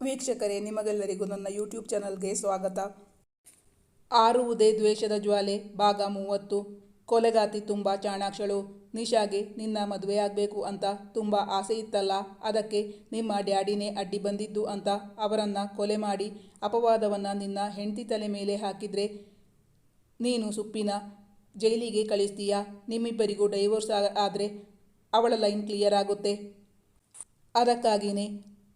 ವೀಕ್ಷಕರೇ, ನಿಮಗೆಲ್ಲರಿಗೂ ನನ್ನ ಯೂಟ್ಯೂಬ್ ಚಾನಲ್ಗೆ ಸ್ವಾಗತ. ಆರುವುದೇ ದ್ವೇಷದ ಜ್ವಾಲೆ ಭಾಗ 30. ಕೊಲೆಗಾತಿ ತುಂಬ ಚಾಣಾಕ್ಷಳು. ನಿಶಾಗೆ ನಿನ್ನ ಮದುವೆಯಾಗಬೇಕು ಅಂತ ತುಂಬ ಆಸೆ ಇತ್ತಲ್ಲ, ಅದಕ್ಕೆ ನಿಮ್ಮ ಡ್ಯಾಡಿನೇ ಅಡ್ಡಿ ಬಂದಿದ್ದು ಅಂತ ಅವರನ್ನು ಕೊಲೆ ಮಾಡಿ ಅಪವಾದವನ್ನು ನಿನ್ನ ಹೆಂಡತಿ ತಲೆ ಮೇಲೆ ಹಾಕಿದರೆ ನೀನು ಸುಪ್ಪಿನ ಜೈಲಿಗೆ ಕಳಿಸ್ತೀಯಾ? ನಿಮ್ಮಿಬ್ಬರಿಗೂ ಡೈವೋರ್ಸ್ ಆದರೆ ಅವಳ ಲೈನ್ ಕ್ಲಿಯರ್ ಆಗುತ್ತೆ. ಅದಕ್ಕಾಗಿಯೇ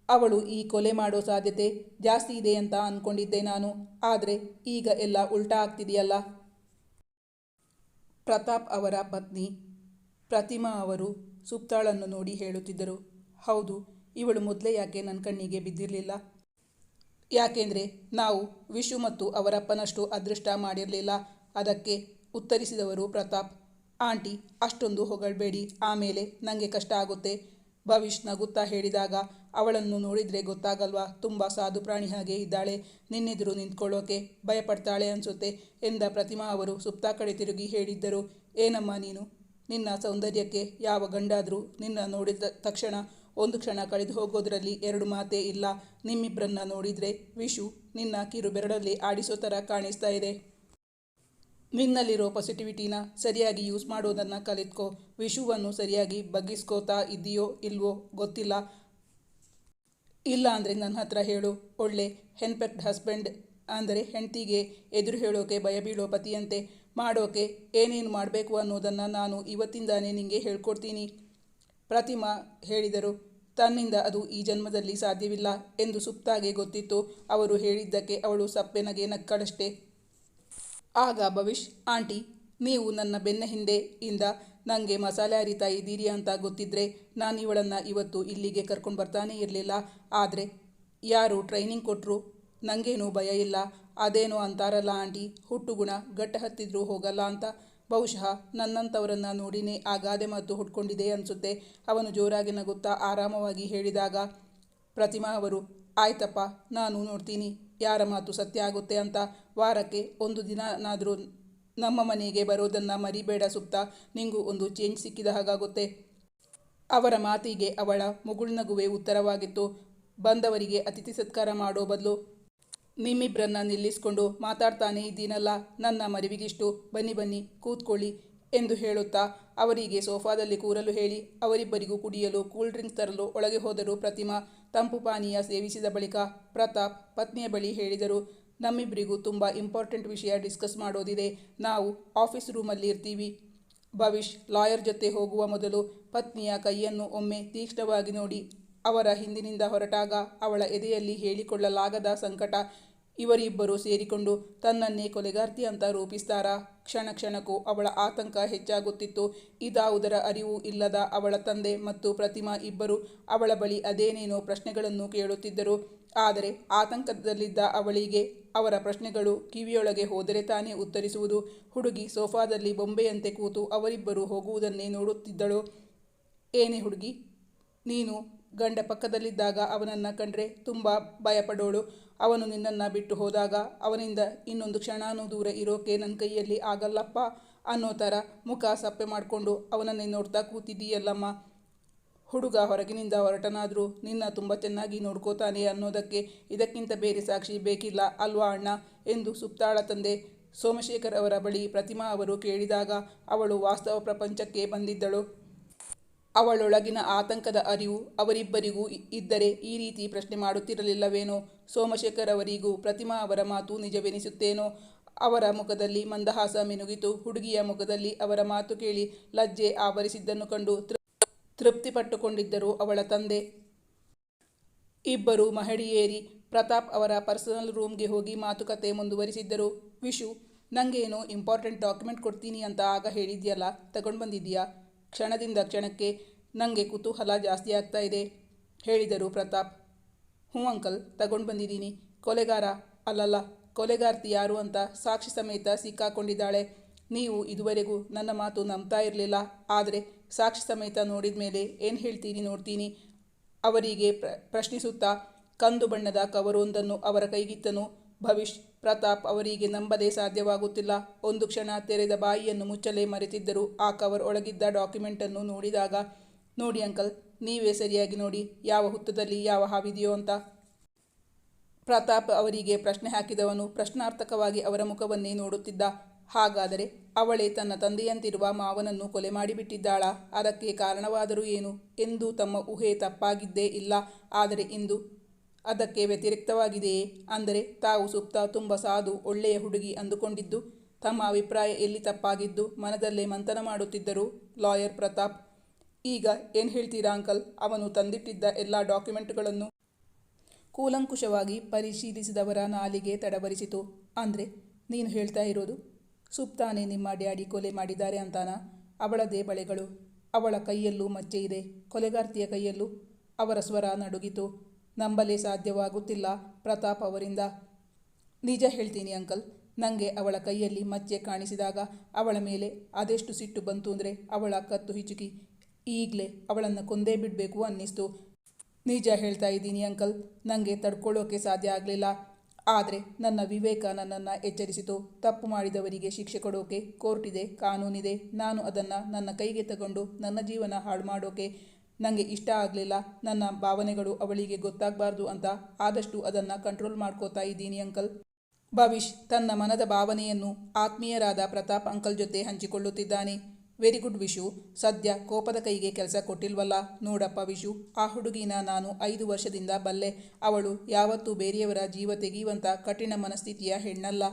ಅವಳು ಈ ಕೊಲೆ ಮಾಡೋ ಸಾಧ್ಯತೆ ಜಾಸ್ತಿ ಇದೆ ಅಂತ ಅಂದ್ಕೊಂಡಿದ್ದೆ ನಾನು. ಆದರೆ ಈಗ ಎಲ್ಲ ಉಲ್ಟಾ ಆಗ್ತಿದೆಯಲ್ಲ. ಪ್ರತಾಪ್ ಅವರ ಪತ್ನಿ ಪ್ರತಿಮಾ ಅವರು ಸುಪ್ತಾಳನ್ನು ನೋಡಿ ಹೇಳುತ್ತಿದ್ದರು. ಹೌದು, ಇವಳು ಮೊದಲೇ ಯಾಕೆ ನನ್ನ ಕಣ್ಣಿಗೆ ಬಿದ್ದಿರಲಿಲ್ಲ? ಯಾಕೆಂದರೆ ನಾವು ವಿಶು ಮತ್ತು ಅವರಪ್ಪನಷ್ಟು ಅದೃಷ್ಟ ಮಾಡಿರಲಿಲ್ಲ. ಅದಕ್ಕೆ ಉತ್ತರಿಸಿದವರು ಪ್ರತಾಪ್. ಆಂಟಿ, ಅಷ್ಟೊಂದು ಹೊಗಳಬೇಡಿ, ಆಮೇಲೆ ನನಗೆ ಕಷ್ಟ ಆಗುತ್ತೆ. ಭವಿಷ್ ನಗುತ್ತಾ ಹೇಳಿದಾಗ, ಅವಳನ್ನು ನೋಡಿದರೆ ಗೊತ್ತಾಗಲ್ವಾ, ತುಂಬ ಸಾಧು ಪ್ರಾಣಿ ಹಾಗೆ ಇದ್ದಾಳೆ. ನಿನ್ನೆದುರು ನಿಂತ್ಕೊಳ್ಳೋಕೆ ಭಯಪಡ್ತಾಳೆ ಅನಿಸುತ್ತೆ ಎಂದ ಪ್ರತಿಮಾ ಅವರು ಸುಪ್ತಾ ಕಡೆ ತಿರುಗಿ ಹೇಳಿದ್ದರು. ಏನಮ್ಮ ನೀನು? ನಿನ್ನ ಸೌಂದರ್ಯಕ್ಕೆ ಯಾವ ಗಂಡಾದರೂ ನಿನ್ನ ನೋಡಿದ ತಕ್ಷಣ ಒಂದು ಕ್ಷಣ ಕಳೆದು ಹೋಗೋದ್ರಲ್ಲಿ ಎರಡು ಮಾತೇ ಇಲ್ಲ. ನಿಮ್ಮಿಬ್ಬರನ್ನ ನೋಡಿದರೆ ವಿಶು ನಿನ್ನ ಕಿರು ಬೆರಳಲ್ಲಿ ಆಡಿಸೋ ಥರ ಕಾಣಿಸ್ತಾ ಇದೆ. ನಿನ್ನಲ್ಲಿರೋ ಪಾಸಿಟಿವಿಟಿನ ಸರಿಯಾಗಿ ಯೂಸ್ ಮಾಡೋದನ್ನು ಕಲಿತ್ಕೋ. ವಿಶುವನ್ನು ಸರಿಯಾಗಿ ಬಗ್ಗಿಸ್ಕೋತಾ ಇದೆಯೋ ಇಲ್ವೋ ಗೊತ್ತಿಲ್ಲ. ಇಲ್ಲ ಅಂದರೆ ನನ್ನ ಹತ್ರ ಹೇಳು. ಒಳ್ಳೆ ಹೆನ್ಪೆಕ್ಟ್ ಹಸ್ಬೆಂಡ್ ಅಂದರೆ ಹೆಂಡತಿಗೆ ಎದುರು ಹೇಳೋಕೆ ಭಯ ಬೀಳೋ ಪತಿಯಂತೆ ಮಾಡೋಕೆ ಏನೇನು ಮಾಡಬೇಕು ಅನ್ನೋದನ್ನು ನಾನು ಇವತ್ತಿಂದಾನೇ ನಿನಗೆ ಹೇಳ್ಕೊಡ್ತೀನಿ. ಪ್ರತಿಮಾ ಹೇಳಿದರು. ತನ್ನಿಂದ ಅದು ಈ ಜನ್ಮದಲ್ಲಿ ಸಾಧ್ಯವಿಲ್ಲ ಎಂದು ಸುಪ್ತಾಗೆ ಗೊತ್ತಿತ್ತು. ಅವರು ಹೇಳಿದ್ದಕ್ಕೆ ಅವಳು ಸಪ್ಪೆನಗೆ ನಕ್ಕಳಷ್ಟೇ. ಆಗ ಭವಿಷ್, ಆಂಟಿ, ನೀವು ನನ್ನ ಬೆನ್ನ ಹಿಂದೆ ಇಂದ ನನಗೆ ಮಸಾಲೆ ಅರಿತಾ ಇದ್ದೀರಿ ಅಂತ ಗೊತ್ತಿದ್ದರೆ ನಾನು ಇವಳನ್ನು ಇವತ್ತು ಇಲ್ಲಿಗೆ ಕರ್ಕೊಂಡು ಬರ್ತಾನೆ ಇರಲಿಲ್ಲ. ಆದರೆ ಯಾರು ಟ್ರೈನಿಂಗ್ ಕೊಟ್ಟರು? ನನಗೇನೂ ಭಯ ಇಲ್ಲ. ಅದೇನೋ ಅಂತಾರಲ್ಲ ಆಂಟಿ, ಹುಟ್ಟುಗುಣ ಗಟ್ಟ ಹತ್ತಿದ್ರೂ ಹೋಗಲ್ಲ ಅಂತ. ಬಹುಶಃ ನನ್ನಂಥವರನ್ನು ನೋಡಿನೇ ಆ ಗಾದೆ ಮಾತು ಹುಟ್ಕೊಂಡಿದೆ ಅನಿಸುತ್ತೆ. ಅವನು ಜೋರಾಗಿ ನಗುತ್ತಾ ಆರಾಮವಾಗಿ ಹೇಳಿದಾಗ ಪ್ರತಿಮಾ ಅವರು, ಆಯ್ತಪ್ಪ, ನಾನು ನೋಡ್ತೀನಿ ಯಾರ ಮಾತು ಸತ್ಯ ಆಗುತ್ತೆ ಅಂತ. ವಾರಕ್ಕೆ ಒಂದು ದಿನನಾದರೂ ನಮ್ಮ ಮನೆಗೆ ಬರೋದನ್ನು ಮರಿಬೇಡ ಸುಪ್ತಾ. ನಿಂಗೂ ಒಂದು ಚೇಂಜ್ ಸಿಕ್ಕಿದ ಹಾಗಾಗುತ್ತೆ. ಅವರ ಮಾತಿಗೆ ಅವಳ ಮುಗುಳ್ನಗುವೆ ಉತ್ತರವಾಗಿತ್ತು. ಬಂದವರಿಗೆ ಅತಿಥಿ ಸತ್ಕಾರ ಮಾಡೋ ಬದಲು ನಿಮ್ಮಿಬ್ಬರನ್ನ ನಿಲ್ಲಿಸ್ಕೊಂಡು ಮಾತಾಡ್ತಾನೆ ಇದ್ದೀನಲ್ಲ, ನನ್ನ ಮರಿವಿಗಿಷ್ಟು. ಬನ್ನಿ ಬನ್ನಿ ಕೂತ್ಕೊಳ್ಳಿ ಎಂದು ಹೇಳುತ್ತಾ ಅವರಿಗೆ ಸೋಫಾದಲ್ಲಿ ಕೂರಲು ಹೇಳಿ ಅವರಿಬ್ಬರಿಗೂ ಕುಡಿಯಲು ಕೂಲ್ ಡ್ರಿಂಕ್ಸ್ ತರಲು ಒಳಗೆ ಹೋದರು. ಪ್ರತಿಮಾ ತಂಪು ಪಾನೀಯ ಸೇವಿಸಿದ ಬಳಿಕ ಪ್ರತಾಪ್ ಪತ್ನಿಯ ಬಳಿ ಹೇಳಿದರು. ನಮ್ಮಿಬ್ಬರಿಗೂ ತುಂಬ ಇಂಪಾರ್ಟೆಂಟ್ ವಿಷಯ ಡಿಸ್ಕಸ್ ಮಾಡೋದಿದೆ. ನಾವು ಆಫೀಸ್ ರೂಮಲ್ಲಿ ಇರ್ತೀವಿ. ಭವಿಷ್ ಲಾಯರ್ ಜೊತೆ ಹೋಗುವ ಮೊದಲು ಪತ್ನಿಯ ಕೈಯನ್ನು ಒಮ್ಮೆ ತೀಕ್ಷ್ಣವಾಗಿ ನೋಡಿ ಅವರ ಹಿಂದಿನಿಂದ ಹೊರಟಾಗ ಅವಳ ಎದೆಯಲ್ಲಿ ಹೇಳಿಕೊಳ್ಳಲಾಗದ ಸಂಕಟ. ಇವರಿಬ್ಬರು ಸೇರಿಕೊಂಡು ತನ್ನನ್ನೇ ಕೊಲೆಗಾರ್ತಿ ಅಂತ ರೂಪಿಸ್ತಾರಾ? ಕ್ಷಣ ಕ್ಷಣಕ್ಕೂ ಅವಳ ಆತಂಕ ಹೆಚ್ಚಾಗುತ್ತಿತ್ತು. ಇದಾವುದರ ಅರಿವು ಇಲ್ಲದ ಅವಳ ತಂದೆ ಮತ್ತು ಪ್ರತಿಮಾ ಇಬ್ಬರು ಅವಳ ಬಳಿ ಅದೇನೇನೋ ಪ್ರಶ್ನೆಗಳನ್ನು ಕೇಳುತ್ತಿದ್ದರು. ಆದರೆ ಆತಂಕದಲ್ಲಿದ್ದ ಅವಳಿಗೆ ಅವರ ಪ್ರಶ್ನೆಗಳು ಕಿವಿಯೊಳಗೆ ಹೋದರೆ ತಾನೇ ಉತ್ತರಿಸುವುದು. ಹುಡುಗಿ ಸೋಫಾದಲ್ಲಿ ಬೊಂಬೆಯಂತೆ ಕೂತು ಅವರಿಬ್ಬರು ಹೋಗುವುದನ್ನೇ ನೋಡುತ್ತಿದ್ದಳು. ಏನೇ ಹುಡುಗಿ, ನೀನು ಗಂಡ ಪಕ್ಕದಲ್ಲಿದ್ದಾಗ ಅವನನ್ನು ಕಂಡ್ರೆ ತುಂಬ ಭಯಪಡೋಳು. ಅವನು ನಿನ್ನನ್ನು ಬಿಟ್ಟು ಹೋದಾಗ ಅವನಿಂದ ಇನ್ನೊಂದು ಕ್ಷಣನೂ ದೂರ ಇರೋಕೆ ನನ್ನ ಕೈಯಲ್ಲಿ ಆಗಲ್ಲಪ್ಪ ಅನ್ನೋ ಥರ ಮುಖ ಸಪ್ಪೆ ಮಾಡಿಕೊಂಡು ಅವನನ್ನೇ ನೋಡ್ತಾ ಕೂತಿದ್ದೀಯಲ್ಲಮ್ಮ. ಹುಡುಗ ಹೊರಗಿನಿಂದ ಹೊರಟನಾದರೂ ನಿನ್ನ ತುಂಬ ಚೆನ್ನಾಗಿ ನೋಡ್ಕೋತಾನೆ ಅನ್ನೋದಕ್ಕೆ ಇದಕ್ಕಿಂತ ಬೇರೆ ಸಾಕ್ಷಿ ಬೇಕಿಲ್ಲ ಅಲ್ವಾ ಅಣ್ಣ ಎಂದು ಸುಪ್ತಾಳ ತಂದೆ ಸೋಮಶೇಖರ್ ಅವರ ಬಳಿ ಪ್ರತಿಮಾ ಅವರು ಕೇಳಿದಾಗ ಅವಳು ವಾಸ್ತವ ಪ್ರಪಂಚಕ್ಕೆ ಬಂದಿದ್ದಳು. ಅವಳೊಳಗಿನ ಆತಂಕದ ಅರಿವು ಅವರಿಬ್ಬರಿಗೂ ಇದ್ದರೆ ಈ ರೀತಿ ಪ್ರಶ್ನೆ ಮಾಡುತ್ತಿರಲಿಲ್ಲವೇನೋ. ಸೋಮಶೇಖರ್ ಅವರಿಗೂ ಪ್ರತಿಮಾ ಅವರ ಮಾತು ನಿಜವೆನಿಸುತ್ತೇನೋ. ಅವರ ಮುಖದಲ್ಲಿ ಮಂದಹಾಸ ಮಿನುಗಿತು. ಹುಡುಗಿಯ ಮುಖದಲ್ಲಿ ಅವರ ಮಾತು ಕೇಳಿ ಲಜ್ಜೆ ಆವರಿಸಿದ್ದನ್ನು ಕಂಡು ತೃಪ್ತಿಪಟ್ಟುಕೊಂಡಿದ್ದರು ಅವಳ ತಂದೆ. ಇಬ್ಬರು ಮಹಡಿ ಏರಿ ಪ್ರತಾಪ್ ಅವರ ಪರ್ಸನಲ್ ರೂಮ್ಗೆ ಹೋಗಿ ಮಾತುಕತೆ ಮುಂದುವರಿಸಿದ್ದರು. ವಿಶು, ನನಗೇನೋ ಇಂಪಾರ್ಟೆಂಟ್ ಡಾಕ್ಯುಮೆಂಟ್ ಕೊಡ್ತೀನಿ ಅಂತ ಆಗ ಹೇಳಿದ್ಯಲ್ಲ, ತಗೊಂಡು ಬಂದಿದ್ದೀಯಾ? ಕ್ಷಣದಿಂದ ಕ್ಷಣಕ್ಕೆ ನನಗೆ ಕುತೂಹಲ ಜಾಸ್ತಿ ಆಗ್ತಾ ಇದೆ ಹೇಳಿದರು ಪ್ರತಾಪ್. ಹ್ಞೂ ಅಂಕಲ್, ತಗೊಂಡು ಬಂದಿದ್ದೀನಿ. ಕೊಲೆಗಾರ ಅಲ್ಲಲ್ಲ, ಕೊಲೆಗಾರ್ತಿ ಯಾರು ಅಂತ ಸಾಕ್ಷಿ ಸಮೇತ ಸಿಕ್ಕಾಕೊಂಡಿದ್ದಾಳೆ. ನೀವು ಇದುವರೆಗೂ ನನ್ನ ಮಾತು ನಂಬ್ತಾ ಇರಲಿಲ್ಲ, ಆದರೆ ಸಾಕ್ಷಿ ಸಮೇತ ನೋಡಿದ ಮೇಲೆ ಏನು ಹೇಳ್ತೀನಿ ನೋಡ್ತೀನಿ ಅವರಿಗೆ ಪ್ರಶ್ನಿಸುತ್ತಾ ಕಂದು ಬಣ್ಣದ ಕವರೊಂದನ್ನು ಅವರ ಕೈಗಿತ್ತನು ಭವಿಷ್. ಪ್ರತಾಪ್ ಅವರಿಗೆ ನಂಬದೇ ಸಾಧ್ಯವಾಗುತ್ತಿಲ್ಲ. ಒಂದು ಕ್ಷಣ ತೆರೆದ ಬಾಯಿಯನ್ನು ಮುಚ್ಚಲೇ ಮರೆತಿದ್ದರು. ಆ ಕವರ್ ಒಳಗಿದ್ದ ಡಾಕ್ಯುಮೆಂಟನ್ನು ನೋಡಿದಾಗ, ನೋಡಿ ಅಂಕಲ್, ನೀವೇ ಸರಿಯಾಗಿ ನೋಡಿ ಯಾವ ಹುತ್ತದಲ್ಲಿ ಯಾವ ಹಾವಿದೆಯೋ ಅಂತ. ಪ್ರತಾಪ್ ಅವರಿಗೆ ಪ್ರಶ್ನೆ ಹಾಕಿದವನು ಪ್ರಶ್ನಾರ್ಥಕವಾಗಿ ಅವರ ಮುಖವನ್ನೇ ನೋಡುತ್ತಿದ್ದ. ಹಾಗಾದರೆ ಅವಳೇ ತನ್ನ ತಂದೆಯಂತಿರುವ ಮಾವನನ್ನು ಕೊಲೆ ಮಾಡಿಬಿಟ್ಟಿದ್ದಾಳಾ? ಅದಕ್ಕೆ ಕಾರಣವಾದರೂ ಏನು ಎಂದು ತಮ್ಮ ಊಹೆ ತಪ್ಪಾಗಿದ್ದೇ ಇಲ್ಲ. ಆದರೆ ಇಂದು ಅದಕ್ಕೆ ವ್ಯತಿರಿಕ್ತವಾಗಿದೆಯೇ? ಅಂದರೆ ತಾವು ಸುಪ್ತಾ ತುಂಬ ಸಾಧು ಒಳ್ಳೆಯ ಹುಡುಗಿ ಅಂದುಕೊಂಡಿದ್ದು. ತಮ್ಮ ಅಭಿಪ್ರಾಯ ಎಲ್ಲಿ ತಪ್ಪಾಗಿದ್ದು ಮನದಲ್ಲೇ ಮಂಥನ ಮಾಡುತ್ತಿದ್ದರು ಲಾಯರ್ ಪ್ರತಾಪ್. ಈಗ ಏನು ಹೇಳ್ತೀರಾ ಅಂಕಲ್? ಅವನು ತಂದಿಟ್ಟಿದ್ದ ಎಲ್ಲ ಡಾಕ್ಯುಮೆಂಟ್ಗಳನ್ನು ಕೂಲಂಕುಷವಾಗಿ ಪರಿಶೀಲಿಸಿದವರ ನಾಲಿಗೆ ತಡವರಿಸಿತು. ಅಂದರೆ ನೀನು ಹೇಳ್ತಾ ಇರೋದು ಸುಪ್ತಾನೇ ನಿಮ್ಮ ಡ್ಯಾಡಿ ಕೊಲೆ ಮಾಡಿದ್ದಾರೆ ಅಂತಾನಾ? ಅವಳದೇ ಬಳೆಗಳು, ಅವಳ ಕೈಯಲ್ಲೂ ಮಚ್ಚೆ ಇದೆ, ಕೊಲೆಗಾರ್ತಿಯ ಕೈಯಲ್ಲೂ? ಅವರ ಸ್ವರ ನಡುಗಿತು. ನಂಬಲೇ ಸಾಧ್ಯವಾಗುತ್ತಿಲ್ಲ ಪ್ರತಾಪ್ ಅವರಿಂದ. ನಿಜ ಹೇಳ್ತೀನಿ ಅಂಕಲ್, ನನಗೆ ಅವಳ ಕೈಯಲ್ಲಿ ಮಚ್ಚೆ ಕಾಣಿಸಿದಾಗ ಅವಳ ಮೇಲೆ ಅದೆಷ್ಟು ಸಿಟ್ಟು ಬಂತು ಅಂದರೆ ಅವಳ ಕತ್ತು ಹಿಚುಕಿ ಈಗಲೇ ಅವಳನ್ನು ಕೊಂದೇ ಬಿಡಬೇಕು ಅನ್ನಿಸ್ತು. ನಿಜ ಹೇಳ್ತಾ ಇದ್ದೀನಿ ಅಂಕಲ್, ನನಗೆ ತಡ್ಕೊಳ್ಳೋಕೆ ಸಾಧ್ಯ ಆಗಲಿಲ್ಲ. ಆದರೆ ನನ್ನ ವಿವೇಕ ನನ್ನನ್ನು ಎಚ್ಚರಿಸಿತು. ತಪ್ಪು ಮಾಡಿದವರಿಗೆ ಶಿಕ್ಷೆ ಕೊಡೋಕೆ ಕೋರ್ಟ್ ಇದೆ, ಕಾನೂನಿದೆ. ನಾನು ಅದನ್ನು ನನ್ನ ಕೈಗೆ ತಗೊಂಡು ನನ್ನ ಜೀವನ ಹಾಳು ಮಾಡೋಕೆ ನನಗೆ ಇಷ್ಟ ಆಗಲಿಲ್ಲ. ನನ್ನ ಭಾವನೆಗಳು ಅವಳಿಗೆ ಗೊತ್ತಾಗಬಾರ್ದು ಅಂತ ಆದಷ್ಟು ಅದನ್ನು ಕಂಟ್ರೋಲ್ ಮಾಡ್ಕೋತಾ ಇದ್ದೀನಿ ಅಂಕಲ್. ಭವಿಷ್ ತನ್ನ ಮನದ ಭಾವನೆಯನ್ನು ಆತ್ಮೀಯರಾದ ಪ್ರತಾಪ್ ಅಂಕಲ್ ಜೊತೆ ಹಂಚಿಕೊಳ್ಳುತ್ತಿದ್ದಾನೆ. ವೆರಿ ಗುಡ್ ವಿಶು, ಸದ್ಯ ಕೋಪದ ಕೈಗೆ ಕೆಲಸ ಕೊಟ್ಟಿಲ್ವಲ್ಲ. ನೋಡಪ್ಪ ವಿಶು, ಆ ಹುಡುಗಿನ ನಾನು 5 ವರ್ಷದಿಂದ ಬಲ್ಲೆ. ಅವಳು ಯಾವತ್ತೂ ಬೇರೆಯವರ ಜೀವ ತೆಗೆಯುವಂಥ ಕಠಿಣ ಮನಸ್ಥಿತಿಯ ಹೆಣ್ಣಲ್ಲ.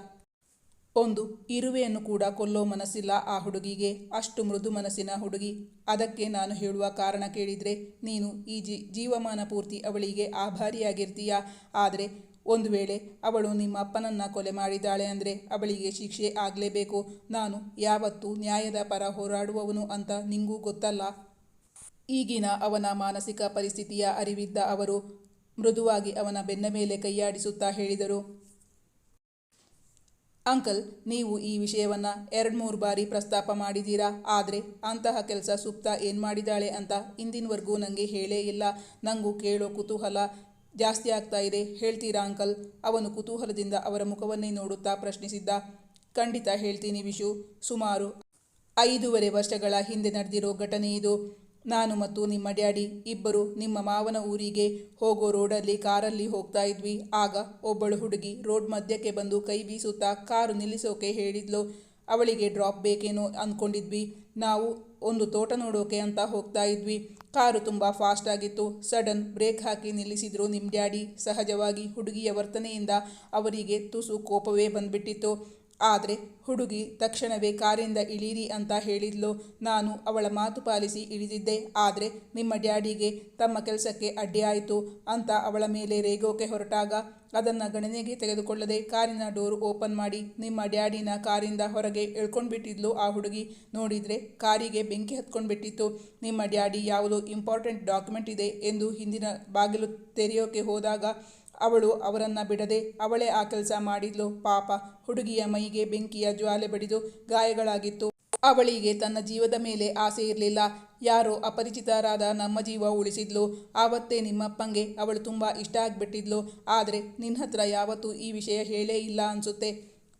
ಒಂದು ಇರುವೆಯನ್ನು ಕೂಡ ಕೊಲ್ಲೋ ಮನಸ್ಸಿಲ್ಲ ಆ ಹುಡುಗಿಗೆ. ಅಷ್ಟು ಮೃದು ಮನಸ್ಸಿನ ಹುಡುಗಿ. ಅದಕ್ಕೆ ನಾನು ಹೇಳುವ ಕಾರಣ ಕೇಳಿದರೆ ನೀನು ಈ ಜೀವಮಾನ ಪೂರ್ತಿ ಅವಳಿಗೆ ಆಭಾರಿಯಾಗಿರ್ತೀಯ. ಆದರೆ ಒಂದು ವೇಳೆ ಅವಳು ನಿಮ್ಮ ಅಪ್ಪನನ್ನು ಕೊಲೆ ಮಾಡಿದ್ದಾಳೆ ಅಂದರೆ ಅವಳಿಗೆ ಶಿಕ್ಷೆ ಆಗಲೇಬೇಕು. ನಾನು ಯಾವತ್ತೂ ನ್ಯಾಯದ ಪರ ಹೋರಾಡುವವನು ಅಂತ ನಿಂಗೂ ಗೊತ್ತಲ್ಲ. ಈಗಿನ ಅವನ ಮಾನಸಿಕ ಪರಿಸ್ಥಿತಿಯ ಅರಿವಿದ್ದ ಅವರು ಮೃದುವಾಗಿ ಅವನ ಬೆನ್ನ ಮೇಲೆ ಕೈಯಾಡಿಸುತ್ತಾ ಹೇಳಿದರು. ಅಂಕಲ್, ನೀವು ಈ ವಿಷಯವನ್ನು 2-3 ಬಾರಿ ಪ್ರಸ್ತಾಪ ಮಾಡಿದ್ದೀರಾ. ಆದರೆ ಅಂತಹ ಕೆಲಸ ಸುಪ್ತಾ ಏನು ಮಾಡಿದ್ದಾಳೆ ಅಂತ ಇಂದಿನವರೆಗೂ ನನಗೆ ಹೇಳೇ ಇಲ್ಲ. ನನಗೂ ಕೇಳೋ ಕುತೂಹಲ ಜಾಸ್ತಿ ಆಗ್ತಾ ಇದೆ. ಹೇಳ್ತೀರಾ ಅಂಕಲ್? ಅವನು ಕುತೂಹಲದಿಂದ ಅವರ ಮುಖವನ್ನೇ ನೋಡುತ್ತಾ ಪ್ರಶ್ನಿಸಿದ್ದ. ಖಂಡಿತ ಹೇಳ್ತೀನಿ ವಿಶು. ಸುಮಾರು 5.5 ವರ್ಷಗಳ ಹಿಂದೆ ನಡೆದಿರೋ ಘಟನೆ ಇದು. ನಾನು ಮತ್ತು ನಿಮ್ಮ ಡ್ಯಾಡಿ ಇಬ್ಬರು ನಿಮ್ಮ ಮಾವನ ಊರಿಗೆ ಹೋಗೋ ರೋಡಲ್ಲಿ ಕಾರಲ್ಲಿ ಹೋಗ್ತಾ ಇದ್ವಿ. ಆಗ ಒಬ್ಬಳು ಹುಡುಗಿ ರೋಡ್ ಮಧ್ಯಕ್ಕೆ ಬಂದು ಕೈ ಬೀಸುತ್ತಾ ಕಾರು ನಿಲ್ಲಿಸೋಕೆ ಹೇಳಿದ್ಲು. ಅವಳಿಗೆ ಡ್ರಾಪ್ ಬೇಕೇನೋ ಅಂದ್ಕೊಂಡಿದ್ವಿ. ನಾವು ಒಂದು ತೋಟ ನೋಡೋಕೆ ಅಂತ ಹೋಗ್ತಾ ಇದ್ವಿ. ಕಾರು ತುಂಬ ಫಾಸ್ಟ್ ಆಗಿತ್ತು. ಸಡನ್ ಬ್ರೇಕ್ ಹಾಕಿ ನಿಲ್ಲಿಸಿದ್ರು ನಿಮ್ಮ ಡ್ಯಾಡಿ. ಸಹಜವಾಗಿ ಹುಡುಗಿಯ ವರ್ತನೆಯಿಂದ ಅವರಿಗೆ ತುಸು ಕೋಪವೇ ಬಂದ್ಬಿಟ್ಟಿತ್ತು. ಆದರೆ ಹುಡುಗಿ ತಕ್ಷಣವೇ ಕಾರಿಂದ ಇಳೀರಿ ಅಂತ ಹೇಳಿದ್ಲು. ನಾನು ಅವಳ ಮಾತು ಪಾಲಿಸಿ ಇಳಿದಿದ್ದೆ. ಆದರೆ ನಿಮ್ಮ ಡ್ಯಾಡಿಗೆ ತಮ್ಮ ಕೆಲಸಕ್ಕೆ ಅಡ್ಡಿಯಾಯಿತು ಅಂತ ಅವಳ ಮೇಲೆ ರೇಗೋಕೆ ಹೊರಟಾಗ ಅದನ್ನು ಗಣನೆಗೆ ತೆಗೆದುಕೊಳ್ಳದೆ ಕಾರಿನ ಡೋರ್ ಓಪನ್ ಮಾಡಿ ನಿಮ್ಮ ಡ್ಯಾಡಿನ ಕಾರಿಂದ ಹೊರಗೆ ಎಳ್ಕೊಂಡ್ಬಿಟ್ಟಿದ್ಲು ಆ ಹುಡುಗಿ. ನೋಡಿದರೆ ಕಾರಿಗೆ ಬೆಂಕಿ ಹತ್ಕೊಂಡ್ಬಿಟ್ಟಿತ್ತು. ನಿಮ್ಮ ಡ್ಯಾಡಿ ಯಾವುದೋ ಇಂಪಾರ್ಟೆಂಟ್ ಡಾಕ್ಯುಮೆಂಟ್ ಇದೆ ಎಂದು ಹಿಂದಿನ ಬಾಗಿಲು ತೆರೆಯೋಕೆ ಹೋದಾಗ ಅವಳು ಅವರನ್ನು ಬಿಡದೆ ಅವಳೇ ಆ ಕೆಲಸ ಮಾಡಿದ್ಲು. ಪಾಪ ಹುಡುಗಿಯ ಮೈಗೆ ಬೆಂಕಿಯ ಜ್ವಾಲೆ ಬಡಿದು ಗಾಯಗಳಾಗಿತ್ತು. ಅವಳಿಗೆ ತನ್ನ ಜೀವದ ಮೇಲೆ ಆಸೆ ಇರಲಿಲ್ಲ. ಯಾರೋ ಅಪರಿಚಿತರಾದ ನಮ್ಮ ಜೀವ ಉಳಿಸಿದ್ಲು. ಆವತ್ತೇ ನಿಮ್ಮಪ್ಪಂಗೆ ಅವಳು ತುಂಬ ಇಷ್ಟ ಆಗಿಬಿಟ್ಟಿದ್ಲು. ಆದರೆ ನಿನ್ನ ಹತ್ರ ಯಾವತ್ತೂ ಈ ವಿಷಯ ಹೇಳೇ ಇಲ್ಲ ಅನಿಸುತ್ತೆ.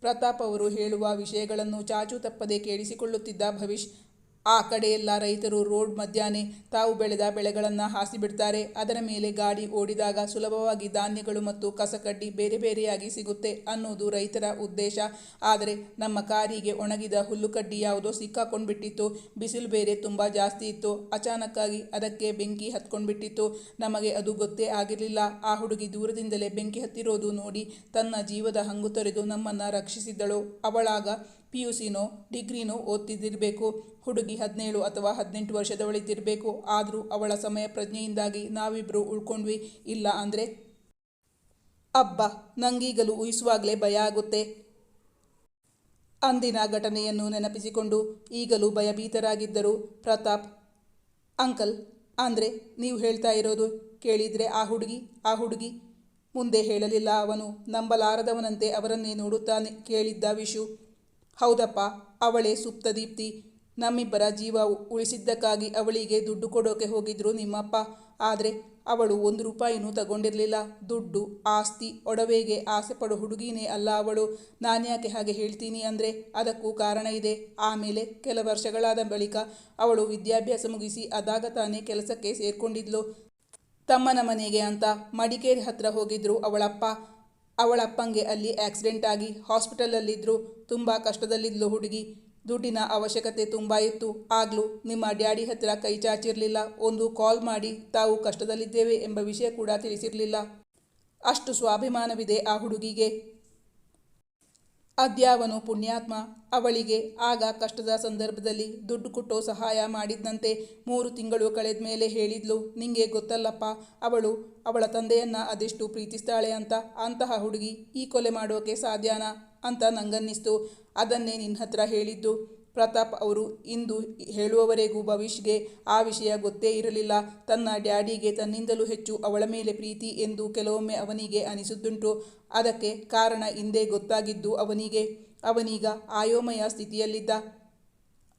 ಪ್ರತಾಪ್ ಅವರು ಹೇಳುವ ವಿಷಯಗಳನ್ನು ಚಾಚೂ ತಪ್ಪದೆ ಕೇಳಿಸಿಕೊಳ್ಳುತ್ತಿದ್ದ ಭವಿಷ್. ಆ ಕಡೆಯೆಲ್ಲ ರೈತರು ರೋಡ್ ಮಧ್ಯಾಹ್ನ ತಾವು ಬೆಳೆದ ಬೆಳೆಗಳನ್ನು ಹಾಸಿಬಿಡ್ತಾರೆ. ಅದರ ಮೇಲೆ ಗಾಡಿ ಓಡಿದಾಗ ಸುಲಭವಾಗಿ ಧಾನ್ಯಗಳು ಮತ್ತು ಕಸಕಡ್ಡಿ ಬೇರೆ ಬೇರೆಯಾಗಿ ಸಿಗುತ್ತೆ ಅನ್ನೋದು ರೈತರ ಉದ್ದೇಶ. ಆದರೆ ನಮ್ಮ ಕಾರಿಗೆ ಒಣಗಿದ ಹುಲ್ಲುಕಡ್ಡಿ ಯಾವುದೋ ಸಿಕ್ಕಾಕೊಂಡ್ಬಿಟ್ಟಿತ್ತು. ಬಿಸಿಲು ಬೇರೆ ತುಂಬ ಜಾಸ್ತಿ ಇತ್ತು. ಅಚಾನಕ್ಕಾಗಿ ಅದಕ್ಕೆ ಬೆಂಕಿ ಹತ್ಕೊಂಡ್ಬಿಟ್ಟಿತ್ತು. ನಮಗೆ ಅದು ಗೊತ್ತೇ ಆಗಿರಲಿಲ್ಲ. ಆ ಹುಡುಗಿ ದೂರದಿಂದಲೇ ಬೆಂಕಿ ಹತ್ತಿರೋದು ನೋಡಿ ತನ್ನ ಜೀವದ ಹಂಗು ತೊರೆದು ನಮ್ಮನ್ನು ರಕ್ಷಿಸಿದ್ದಳು. ಅವಳಾಗ PUCನೋ ಡಿಗ್ರಿನೋ ಓದ್ತಿದ್ದಿರಬೇಕು. ಹುಡುಗಿ 17 ಅಥವಾ 18 ವರ್ಷದವಳಿದ್ದಿರಬೇಕು. ಆದರೂ ಅವಳ ಸಮಯ ಪ್ರಜ್ಞೆಯಿಂದಾಗಿ ನಾವಿಬ್ಬರು ಉಳ್ಕೊಂಡ್ವಿ. ಇಲ್ಲ ಅಂದರೆ ಅಬ್ಬಾ, ನಂಗೀಗಲೂ ಊಹಿಸುವಾಗಲೇ ಭಯ ಆಗುತ್ತೆ. ಅಂದಿನ ಘಟನೆಯನ್ನು ನೆನಪಿಸಿಕೊಂಡು ಈಗಲೂ ಭಯಭೀತರಾಗಿದ್ದರು ಪ್ರತಾಪ್. ಅಂಕಲ್, ಅಂದರೆ ನೀವು ಹೇಳ್ತಾ ಇರೋದು ಕೇಳಿದರೆ ಆ ಹುಡುಗಿ ಮುಂದೆ ಹೇಳಲಿಲ್ಲ ಅವನು. ನಂಬಲಾರದವನಂತೆ ಅವರನ್ನೇ ನೋಡುತ್ತಾ ಕೇಳಿದ್ದ ವಿಶು. ಹೌದಪ್ಪ, ಅವಳೇ ಸುಪ್ತದೀಪ್ತಿ. ನಮ್ಮಿಬ್ಬರ ಜೀವ ಉಳಿಸಿದ್ದಕ್ಕಾಗಿ ಅವಳಿಗೆ ದುಡ್ಡು ಕೊಡೋಕೆ ಹೋಗಿದ್ರು ನಿಮ್ಮಪ್ಪ. ಆದರೆ ಅವಳು 1 ರೂಪಾಯಿನೂ ತಗೊಂಡಿರಲಿಲ್ಲ. ದುಡ್ಡು, ಆಸ್ತಿ, ಒಡವೆಗೆ ಆಸೆ ಪಡೋ ಹುಡುಗಿನೇ ಅಲ್ಲ ಅವಳು. ನಾನ್ಯಾಕೆ ಹಾಗೆ ಹೇಳ್ತೀನಿ ಅಂದರೆ ಅದಕ್ಕೂ ಕಾರಣ ಇದೆ. ಆಮೇಲೆ ಕೆಲ ವರ್ಷಗಳಾದ ಬಳಿಕ ಅವಳು ವಿದ್ಯಾಭ್ಯಾಸ ಮುಗಿಸಿ ಅದಾಗ ತಾನೇ ಕೆಲಸಕ್ಕೆ ಸೇರ್ಕೊಂಡಿದ್ಲು. ತಮ್ಮನ ಮನೆಗೆ ಅಂತ ಮಡಿಕೇರಿ ಹತ್ರ ಹೋಗಿದ್ರು ಅವಳಪ್ಪ. ಅವಳ ಅಪ್ಪಂಗೆ ಅಲ್ಲಿ ಆಕ್ಸಿಡೆಂಟ್ ಆಗಿ ಹಾಸ್ಪಿಟಲಲ್ಲಿದ್ದರು. ತುಂಬ ಕಷ್ಟದಲ್ಲಿದ್ಲು ಹುಡುಗಿ. ದುಡ್ಡಿನ ಅವಶ್ಯಕತೆ ತುಂಬ ಇತ್ತು. ಆಗ್ಲೂ ನಿಮ್ಮ ಡ್ಯಾಡಿ ಹತ್ತಿರ ಕೈ ಚಾಚಿರಲಿಲ್ಲ. ಒಂದು ಕಾಲ್ ಮಾಡಿ ತಾವು ಕಷ್ಟದಲ್ಲಿದ್ದೇವೆ ಎಂಬ ವಿಷಯ ಕೂಡ ತಿಳಿಸಿರಲಿಲ್ಲ. ಅಷ್ಟು ಸ್ವಾಭಿಮಾನವಿದೆ ಆ ಹುಡುಗಿಗೆ. ಅದ್ಯಾವನು ಪುಣ್ಯಾತ್ಮ ಅವಳಿಗೆ ಆಗ ಕಷ್ಟದ ಸಂದರ್ಭದಲ್ಲಿ ದುಡ್ಡು ಕೊಟ್ಟು ಸಹಾಯ ಮಾಡಿದ್ದಂತೆ. 3 ತಿಂಗಳು ಕಳೆದ ಮೇಲೆ ಹೇಳಿದ್ಲು, ನಿಂಗೆ ಗೊತ್ತಲ್ಲಪ್ಪ, ಅವಳ ತಂದೆಯನ್ನ ಅದೆಷ್ಟು ಪ್ರೀತಿಸ್ತಾಳೆ ಅಂತ. ಅಂತಹ ಹುಡುಗಿ ಈ ಕೊಲೆ ಮಾಡೋಕೆ ಸಾಧ್ಯನಾ ಅಂತ ನಂಗನ್ನಿಸ್ತು. ಅದನ್ನೇ ನಿನ್ನ ಹತ್ರ ಹೇಳಿದ್ದು. ಪ್ರತಾಪ್ ಅವರು ಇಂದು ಹೇಳುವವರೆಗೂ ಭವಿಷ್ಗೆ ಆ ವಿಷಯ ಗೊತ್ತೇ ಇರಲಿಲ್ಲ. ತನ್ನ ಡ್ಯಾಡಿಗೆ ತನ್ನಿಂದಲೂ ಹೆಚ್ಚು ಅವಳ ಮೇಲೆ ಪ್ರೀತಿ ಎಂದು ಕೆಲವೊಮ್ಮೆ ಅವನಿಗೆ ಅನಿಸುತ್ತುಂಟು. ಅದಕ್ಕೆ ಕಾರಣ ಹಿಂದೆ ಗೊತ್ತಾಗಿದ್ದು ಅವನೀಗ ಆಯೋಮಯ ಸ್ಥಿತಿಯಲ್ಲಿದ್ದ.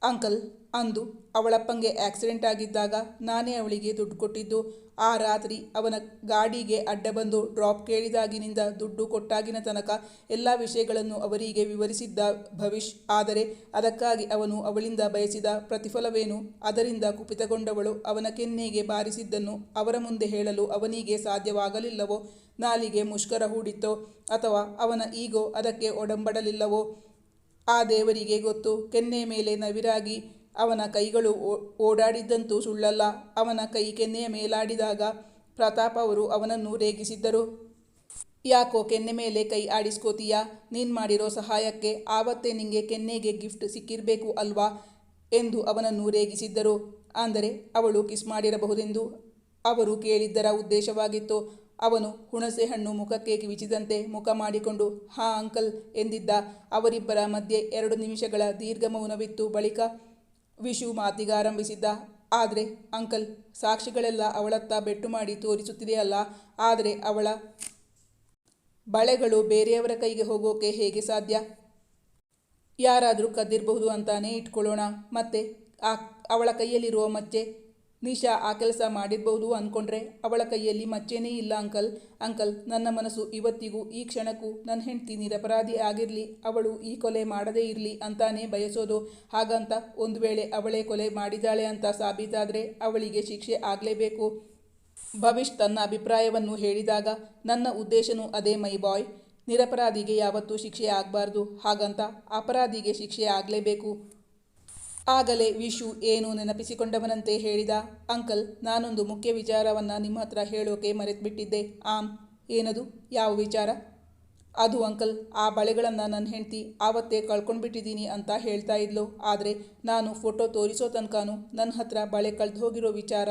ಅಂಕಲ್, ಅಂದು ಅವಳಪ್ಪಂಗೆ ಆಕ್ಸಿಡೆಂಟ್ ಆಗಿದ್ದಾಗ ನಾನೇ ಅವಳಿಗೆ ದುಡ್ಡು ಕೊಟ್ಟಿದ್ದು. ಆ ರಾತ್ರಿ ಅವನ ಗಾಡಿಗೆ ಅಡ್ಡ ಬಂದು ಡ್ರಾಪ್ ಕೇಳಿದಾಗಿನಿಂದ ದುಡ್ಡು ಕೊಟ್ಟಾಗಿನ ತನಕ ಎಲ್ಲ ವಿಷಯಗಳನ್ನು ಅವರಿಗೆ ವಿವರಿಸಿದ್ದ ಭವಿಷ್. ಆದರೆ ಅದಕ್ಕಾಗಿ ಅವನು ಅವಳಿಂದ ಬಯಸಿದ ಪ್ರತಿಫಲವೇನು? ಅದರಿಂದ ಕುಪಿತಗೊಂಡವಳು ಅವನ ಕೆನ್ನೆಗೆ ಬಾರಿಸಿದ್ದನ್ನು ಅವರ ಮುಂದೆ ಹೇಳಲು ಅವನಿಗೆ ಸಾಧ್ಯವಾಗಲಿಲ್ಲವೋ? ನಾಲಿಗೆ ಮುಷ್ಕರ ಹೂಡಿತ್ತೋ? ಅಥವಾ ಅವನ ಈಗೋ ಅದಕ್ಕೆ ಒಡಂಬಡಲಿಲ್ಲವೋ? ಆ ದೇವರಿಗೆ ಗೊತ್ತು. ಕೆನ್ನೆ ಮೇಲೆ ನವಿರಾಗಿ ಅವನ ಕೈಗಳು ಓಡಾಡಿದ್ದಂತೂ ಸುಳ್ಳಲ್ಲ. ಅವನ ಕೈ ಕೆನ್ನೆಯ ಮೇಲಾಡಿದಾಗ ಪ್ರತಾಪ್ ಅವರು ಅವನನ್ನು ರೇಗಿಸಿದ್ದರು. ಯಾಕೋ ಕೆನ್ನೆ ಮೇಲೆ ಕೈ ಆಡಿಸ್ಕೋತೀಯಾ? ನೀನು ಮಾಡಿರೋ ಸಹಾಯಕ್ಕೆ ಆವತ್ತೇ ನಿಂಗೆ ಕೆನ್ನೆಗೆ ಗಿಫ್ಟ್ ಸಿಕ್ಕಿರಬೇಕು ಅಲ್ವಾ ಎಂದು ಅವನನ್ನು ರೇಗಿಸಿದ್ದರು. ಅಂದರೆ ಅವಳು ಕಿಸ್ ಮಾಡಿರಬಹುದೆಂದು ಅವರು ಕೇಳಿದ್ದರ ಉದ್ದೇಶವಾಗಿತ್ತು. ಅವನು ಹುಣಸೆ ಹಣ್ಣು ಮುಖಕ್ಕೆ ಕಿವಿಚಿದಂತೆ ಮುಖ ಮಾಡಿಕೊಂಡು ಹಾ ಅಂಕಲ್ ಎಂದಿದ್ದ. ಅವರಿಬ್ಬರ ಮಧ್ಯೆ 2 ನಿಮಿಷಗಳ ದೀರ್ಘ ಮೌನವಿತ್ತು. ಬಳಿಕ ವಿಶು ಮಾತಿಗಾರಂಭಿಸಿದ್ದ. ಆದರೆ ಅಂಕಲ್, ಸಾಕ್ಷಿಗಳೆಲ್ಲ ಅವಳತ್ತ ಬೆಟ್ಟು ಮಾಡಿ ತೋರಿಸುತ್ತಿದೆಯಲ್ಲ. ಆದರೆ ಅವಳ ಬಳೆಗಳು ಬೇರೆಯವರ ಕೈಗೆ ಹೋಗೋಕೆ ಹೇಗೆ ಸಾಧ್ಯ? ಯಾರಾದರೂ ಕದ್ದಿರಬಹುದು ಅಂತಾನೇ ಇಟ್ಕೊಳ್ಳೋಣ. ಮತ್ತೆ ಅವಳ ಕೈಯಲ್ಲಿರುವ ಮಚ್ಚೆ? ನಿಶಾ ಆ ಕೆಲಸ ಮಾಡಿರಬಹುದು ಅಂದ್ಕೊಂಡ್ರೆ ಅವಳ ಕೈಯಲ್ಲಿ ಮಚ್ಚೇನೇ ಇಲ್ಲ ಅಂಕಲ್, ನನ್ನ ಮನಸ್ಸು ಇವತ್ತಿಗೂ ಈ ಕ್ಷಣಕ್ಕೂ ನನ್ನ ಹೆಂಡತಿ ನಿರಪರಾಧಿ ಆಗಿರಲಿ, ಅವಳು ಈ ಕೊಲೆ ಮಾಡದೇ ಇರಲಿ ಅಂತಾನೇ ಬಯಸೋದು. ಹಾಗಂತ ಒಂದು ವೇಳೆ ಅವಳೇ ಕೊಲೆ ಮಾಡಿದಾಳೆ ಅಂತ ಸಾಬೀತಾದರೆ ಅವಳಿಗೆ ಶಿಕ್ಷೆ ಆಗಲೇಬೇಕು. ಭವಿಷ್ ತನ್ನ ಅಭಿಪ್ರಾಯವನ್ನು ಹೇಳಿದಾಗ ನನ್ನ ಉದ್ದೇಶನೂ ಅದೇ ಮೈ ಬಾಯ್. ನಿರಪರಾಧಿಗೆ ಯಾವತ್ತೂ ಶಿಕ್ಷೆ ಆಗಬಾರ್ದು. ಹಾಗಂತ ಅಪರಾಧಿಗೆ ಶಿಕ್ಷೆ ಆಗಲೇಬೇಕು. ಆಗಲೇ ವಿಶು ಏನು ನೆನಪಿಸಿಕೊಂಡವನಂತೆ ಹೇಳಿದ. ಅಂಕಲ್, ನಾನೊಂದು ಮುಖ್ಯ ವಿಚಾರವನ್ನು ನಿಮ್ಮ ಹತ್ರ ಹೇಳೋಕೆ ಮರೆತುಬಿಟ್ಟಿದ್ದೆ. ಏನದು? ಯಾವ ವಿಚಾರ? ಅದು ಅಂಕಲ್, ಆ ಬಳೆಗಳನ್ನು ನನ್ನ ಹೆಂಡತಿ ಆವತ್ತೇ ಕಳ್ಕೊಂಡ್ಬಿಟ್ಟಿದ್ದೀನಿ ಅಂತ ಹೇಳ್ತಾ ಇದ್ಲು. ಆದರೆ ನಾನು ಫೋಟೋ ತೋರಿಸೋ ತನಕನೂ ನನ್ನ ಹತ್ರ ಬಳೆ ಕಳೆದು ಹೋಗಿರೋ ವಿಚಾರ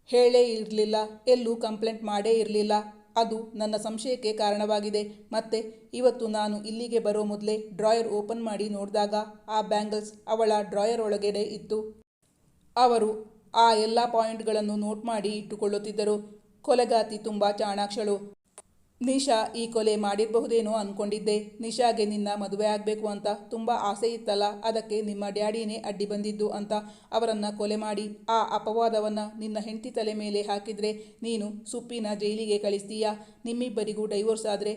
ಹೇಳೇ ಇರಲಿಲ್ಲ. ಎಲ್ಲೂ ಕಂಪ್ಲೇಂಟ್ ಮಾಡೇ ಇರಲಿಲ್ಲ. ಅದು ನನ್ನ ಸಂಶಯಕ್ಕೆ ಕಾರಣವಾಗಿದೆ. ಮತ್ತೆ ಇವತ್ತು ನಾನು ಇಲ್ಲಿಗೆ ಬರೋ ಮೊದಲೇ ಡ್ರಾಯರ್ ಓಪನ್ ಮಾಡಿ ನೋಡಿದಾಗ ಆ ಬ್ಯಾಂಗಲ್ಸ್ ಅವಳ ಡ್ರಾಯರ್ ಒಳಗಡೆ ಇತ್ತು. ಅವರು ಆ ಎಲ್ಲ ಪಾಯಿಂಟ್ಗಳನ್ನು ನೋಟ್ ಮಾಡಿ ಇಟ್ಟುಕೊಳ್ಳುತ್ತಿದ್ದರು. ಕೊಲೆಗಾತಿ ತುಂಬ ಚಾಣಾಕ್ಷಳು. ನಿಶಾ ಈ ಕೊಲೆ ಮಾಡಿರಬಹುದೇನೋ ಅಂದ್ಕೊಂಡಿದ್ದೆ. ನಿಶಾಗೆ ನಿನ್ನ ಮದುವೆ ಆಗಬೇಕು ಅಂತ ತುಂಬ ಆಸೆ ಇತ್ತಲ್ಲ, ಅದಕ್ಕೆ ನಿಮ್ಮ ಡ್ಯಾಡಿನೇ ಅಡ್ಡಿ ಬಂದಿದ್ದು ಅಂತ ಅವರನ್ನು ಕೊಲೆ ಮಾಡಿ ಆ ಅಪವಾದವನ್ನು ನಿನ್ನ ಹೆಂಡತಿ ತಲೆ ಮೇಲೆ ಹಾಕಿದರೆ ನೀನು ಸುಪ್ಪಿನ ಜೈಲಿಗೆ ಕಳಿಸ್ತೀಯಾ? ನಿಮ್ಮಿಬ್ಬರಿಗೂ ಡೈವೋರ್ಸ್ ಆದರೆ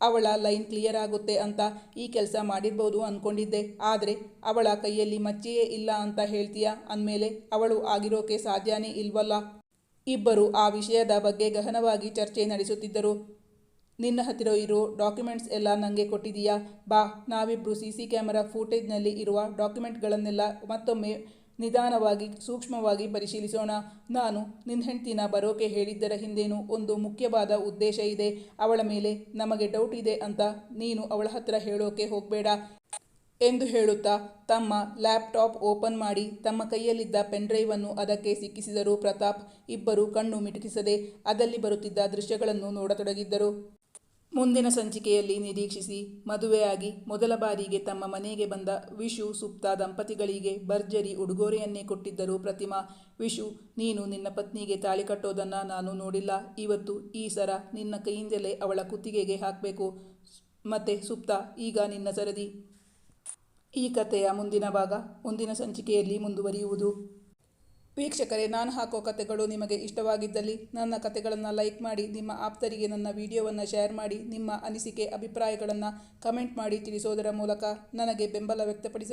ಅವಳ ಲೈನ್ ಕ್ಲಿಯರ್ ಆಗುತ್ತೆ ಅಂತ ಈ ಕೆಲಸ ಮಾಡಿರ್ಬೋದು ಅಂದ್ಕೊಂಡಿದ್ದೆ. ಆದರೆ ಅವಳ ಕೈಯಲ್ಲಿ ಮಚ್ಚೆಯೇ ಇಲ್ಲ ಅಂತ ಹೇಳ್ತೀಯಾ ಅಂದಮೇಲೆ ಅವಳು ಆಗಿರೋಕೆ ಸಾಧ್ಯನೇ ಇಲ್ವಲ್ಲ? ಇಬ್ಬರು ಆ ವಿಷಯದ ಬಗ್ಗೆ ಗಹನವಾಗಿ ಚರ್ಚೆ ನಡೆಸುತ್ತಿದ್ದರು. ನಿನ್ನ ಹತ್ತಿರ ಇರೋ ಡಾಕ್ಯುಮೆಂಟ್ಸ್ ಎಲ್ಲ ನನಗೆ ಕೊಟ್ಟಿದೀಯಾ? ಬಾ, ನಾವಿಬ್ಬರು CC ಕ್ಯಾಮರಾ ಫೂಟೇಜ್ನಲ್ಲಿ ಇರುವ ಡಾಕ್ಯುಮೆಂಟ್ಗಳನ್ನೆಲ್ಲ ಮತ್ತೊಮ್ಮೆ ನಿಧಾನವಾಗಿ ಸೂಕ್ಷ್ಮವಾಗಿ ಪರಿಶೀಲಿಸೋಣ. ನಾನು ನಿನ್ನ ಹೆಂಡ್ತಿನ ಬರೋಕೆ ಹೇಳಿದ್ದರ ಹಿಂದೇನೂ ಒಂದು ಮುಖ್ಯವಾದ ಉದ್ದೇಶ ಇದೆ. ಅವಳ ಮೇಲೆ ನಮಗೆ ಡೌಟ್ ಇದೆ ಅಂತ ನೀನು ಅವಳ ಹತ್ರ ಹೇಳೋಕೆ ಹೋಗಬೇಡ ಎಂದು ಹೇಳುತ್ತಾ ತಮ್ಮ ಲ್ಯಾಪ್ಟಾಪ್ ಓಪನ್ ಮಾಡಿ ತಮ್ಮ ಕೈಯಲ್ಲಿದ್ದ ಪೆನ್ಡ್ರೈವನ್ನು ಅದಕ್ಕೆ ಸಿಕ್ಕಿಸಿದರು ಪ್ರತಾಪ್. ಇಬ್ಬರು ಕಣ್ಣು ಮಿಟುಕಿಸದೆ ಅದಲ್ಲಿ ಬರುತ್ತಿದ್ದ ದೃಶ್ಯಗಳನ್ನು ನೋಡತೊಡಗಿದ್ದರು. ಮುಂದಿನ ಸಂಚಿಕೆಯಲ್ಲಿ ನಿರೀಕ್ಷಿಸಿ. ಮದುವೆಯಾಗಿ ಮೊದಲ ಬಾರಿಗೆ ತಮ್ಮ ಮನೆಗೆ ಬಂದ ವಿಶು ಸುಪ್ತಾ ದಂಪತಿಗಳಿಗೆ ಭರ್ಜರಿ ಉಡುಗೊರೆಯನ್ನೇ ಕೊಟ್ಟಿದ್ದರು ಪ್ರತಿಮಾ. ವಿಶು, ನೀನು ನಿನ್ನ ಪತ್ನಿಗೆ ತಾಳಿ ಕಟ್ಟೋದನ್ನು ನಾನು ನೋಡಿಲ್ಲ. ಇವತ್ತು ಈ ಸರ ನಿನ್ನ ಕೈಯಿಂದಲೇ ಅವಳ ಕುತ್ತಿಗೆಗೆ ಹಾಕಬೇಕು. ಮತ್ತೆ ಸುಪ್ತಾ, ಈಗ ನಿನ್ನ ಸರದಿ. ಈ ಕಥೆಯ ಮುಂದಿನ ಭಾಗ ಮುಂದಿನ ಸಂಚಿಕೆಯಲ್ಲಿ ಮುಂದುವರಿಯುವುದು. ವೀಕ್ಷಕರೇ, ನಾನು ಹಾಕೋ ಕಥೆಗಳು ನಿಮಗೆ ಇಷ್ಟವಾಗಿದ್ದಲ್ಲಿ ನನ್ನ ಕಥೆಗಳನ್ನು ಲೈಕ್ ಮಾಡಿ, ನಿಮ್ಮ ಆಪ್ತರಿಗೆ ನನ್ನ ವಿಡಿಯೋವನ್ನು ಶೇರ್ ಮಾಡಿ, ನಿಮ್ಮ ಅನಿಸಿಕೆ ಅಭಿಪ್ರಾಯಗಳನ್ನು ಕಮೆಂಟ್ ಮಾಡಿ ತಿಳಿಸೋದರ ಮೂಲಕ ನನಗೆ ಬೆಂಬಲ ವ್ಯಕ್ತಪಡಿಸಿ.